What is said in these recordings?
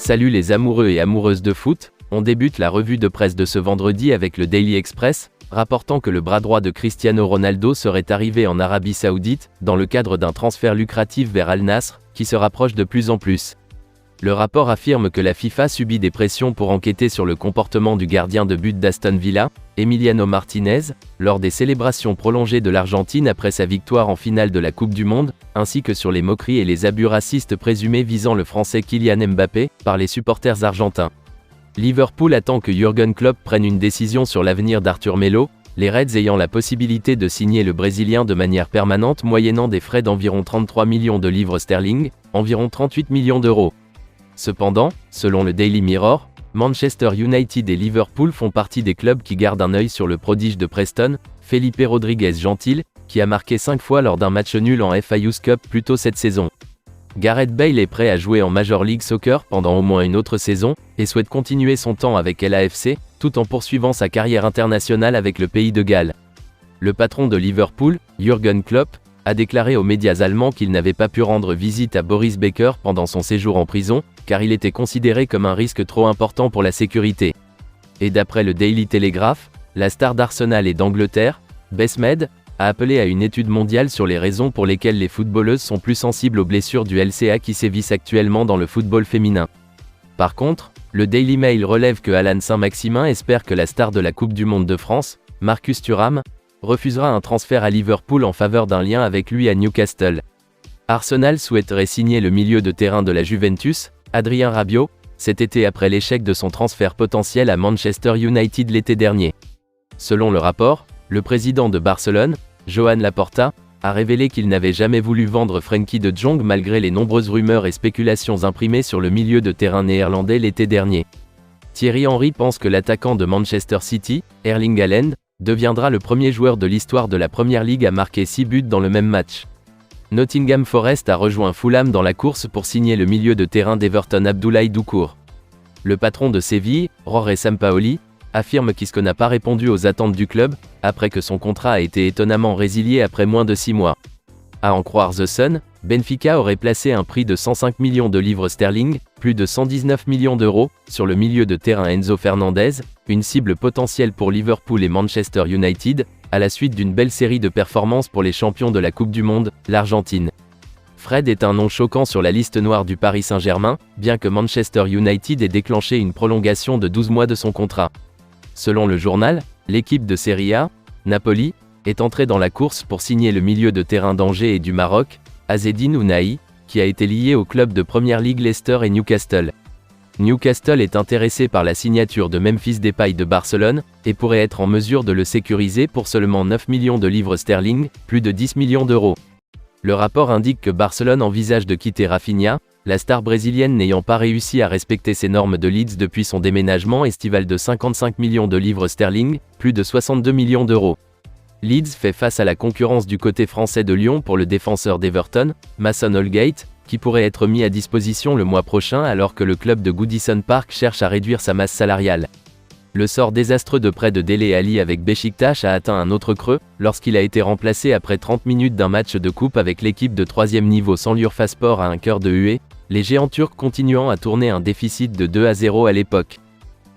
Salut les amoureux et amoureuses de foot, on débute la revue de presse de ce vendredi avec le Daily Express, rapportant que le bras droit de Cristiano Ronaldo serait arrivé en Arabie Saoudite, dans le cadre d'un transfert lucratif vers Al Nasr, qui se rapproche de plus en plus. Le rapport affirme que la FIFA subit des pressions pour enquêter sur le comportement du gardien de but d'Aston Villa, Emiliano Martinez, lors des célébrations prolongées de l'Argentine après sa victoire en finale de la Coupe du Monde, ainsi que sur les moqueries et les abus racistes présumés visant le Français Kylian Mbappé, par les supporters argentins. Liverpool attend que Jürgen Klopp prenne une décision sur l'avenir d'Arthur Melo, les Reds ayant la possibilité de signer le Brésilien de manière permanente moyennant des frais d'environ 33 millions de livres sterling, environ 38 millions d'euros. Cependant, selon le Daily Mirror, Manchester United et Liverpool font partie des clubs qui gardent un œil sur le prodige de Preston, Felipe Rodríguez-Gentile, qui a marqué 5 fois lors d'un match nul en FA Youth Cup plus tôt cette saison. Gareth Bale est prêt à jouer en Major League Soccer pendant au moins une autre saison, et souhaite continuer son temps avec LAFC, tout en poursuivant sa carrière internationale avec le pays de Galles. Le patron de Liverpool, Jürgen Klopp, a déclaré aux médias allemands qu'il n'avait pas pu rendre visite à Boris Becker pendant son séjour en prison, car il était considéré comme un risque trop important pour la sécurité. Et d'après le Daily Telegraph, la star d'Arsenal et d'Angleterre, Bess Mead, a appelé à une étude mondiale sur les raisons pour lesquelles les footballeuses sont plus sensibles aux blessures du LCA qui sévissent actuellement dans le football féminin. Par contre, le Daily Mail relève que Alan Saint-Maximin espère que la star de la Coupe du Monde de France, Marcus Thuram, refusera un transfert à Liverpool en faveur d'un lien avec lui à Newcastle. Arsenal souhaiterait signer le milieu de terrain de la Juventus, Adrien Rabiot, cet été après l'échec de son transfert potentiel à Manchester United l'été dernier. Selon le rapport, le président de Barcelone, Joan Laporta, a révélé qu'il n'avait jamais voulu vendre Frenkie de Jong malgré les nombreuses rumeurs et spéculations imprimées sur le milieu de terrain néerlandais l'été dernier. Thierry Henry pense que l'attaquant de Manchester City, Erling Haaland, deviendra le premier joueur de l'histoire de la Premier League à marquer 6 buts dans le même match. Nottingham Forest a rejoint Fulham dans la course pour signer le milieu de terrain d'Everton Abdoulaye Doucoure. Le patron de Séville, Jorge Sampaoli, affirme qu'Isco n'a pas répondu aux attentes du club, après que son contrat a été étonnamment résilié après moins de 6 mois. À en croire The Sun, Benfica aurait placé un prix de 105 millions de livres sterling, plus de 119 millions d'euros, sur le milieu de terrain Enzo Fernandez, une cible potentielle pour Liverpool et Manchester United, à la suite d'une belle série de performances pour les champions de la Coupe du Monde, l'Argentine. Fred est un nom choquant sur la liste noire du Paris Saint-Germain, bien que Manchester United ait déclenché une prolongation de 12 mois de son contrat. Selon le journal, l'équipe de Serie A, Napoli, est entrée dans la course pour signer le milieu de terrain d'Angers et du Maroc, Azzedine Ounahi, qui a été lié au club de Premier League Leicester et Newcastle. Newcastle est intéressé par la signature de Memphis Depay de Barcelone, et pourrait être en mesure de le sécuriser pour seulement 9 millions de livres sterling, plus de 10 millions d'euros. Le rapport indique que Barcelone envisage de quitter Rafinha, la star brésilienne n'ayant pas réussi à respecter ses normes de Leeds depuis son déménagement estival de 55 millions de livres sterling, plus de 62 millions d'euros. Leeds fait face à la concurrence du côté français de Lyon pour le défenseur d'Everton, Mason Holgate, qui pourrait être mis à disposition le mois prochain alors que le club de Goodison Park cherche à réduire sa masse salariale. Le sort désastreux de prêt de Dele Alli avec Beşiktaş a atteint un autre creux, lorsqu'il a été remplacé après 30 minutes d'un match de coupe avec l'équipe de 3e niveau sans l'Urfaspor à un cœur de huée, les géants turcs continuant à tourner un déficit de 2-0 à l'époque.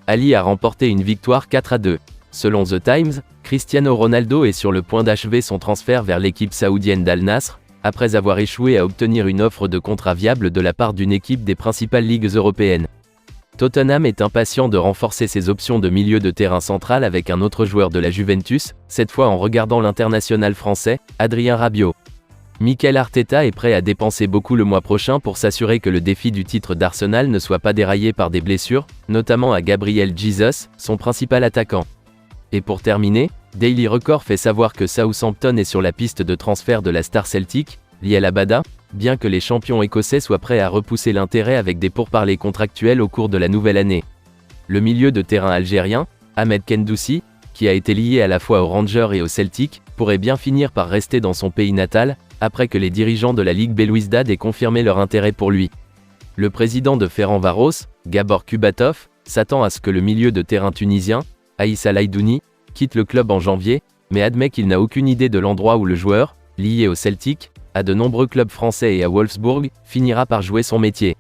Ali a remporté une victoire 4-2. Selon The Times, Cristiano Ronaldo est sur le point d'achever son transfert vers l'équipe saoudienne d'Al Nasr, après avoir échoué à obtenir une offre de contrat viable de la part d'une équipe des principales ligues européennes. Tottenham est impatient de renforcer ses options de milieu de terrain central avec un autre joueur de la Juventus, cette fois en regardant l'international français, Adrien Rabiot. Mikel Arteta est prêt à dépenser beaucoup le mois prochain pour s'assurer que le défi du titre d'Arsenal ne soit pas déraillé par des blessures, notamment à Gabriel Jesus, son principal attaquant. Et pour terminer, Daily Record fait savoir que Southampton est sur la piste de transfert de la star Celtic, Liel Abada, bien que les champions écossais soient prêts à repousser l'intérêt avec des pourparlers contractuels au cours de la nouvelle année. Le milieu de terrain algérien, Ahmed Kendoussi, qui a été lié à la fois aux Rangers et au Celtic, pourrait bien finir par rester dans son pays natal, après que les dirigeants de la Ligue Belouizdad aient confirmé leur intérêt pour lui. Le président de Ferencváros, Gabor Kubatov, s'attend à ce que le milieu de terrain tunisien, Aïssa Laidouni, quitte le club en janvier, mais admet qu'il n'a aucune idée de l'endroit où le joueur, lié au Celtic, à de nombreux clubs français et à Wolfsburg, finira par jouer son métier.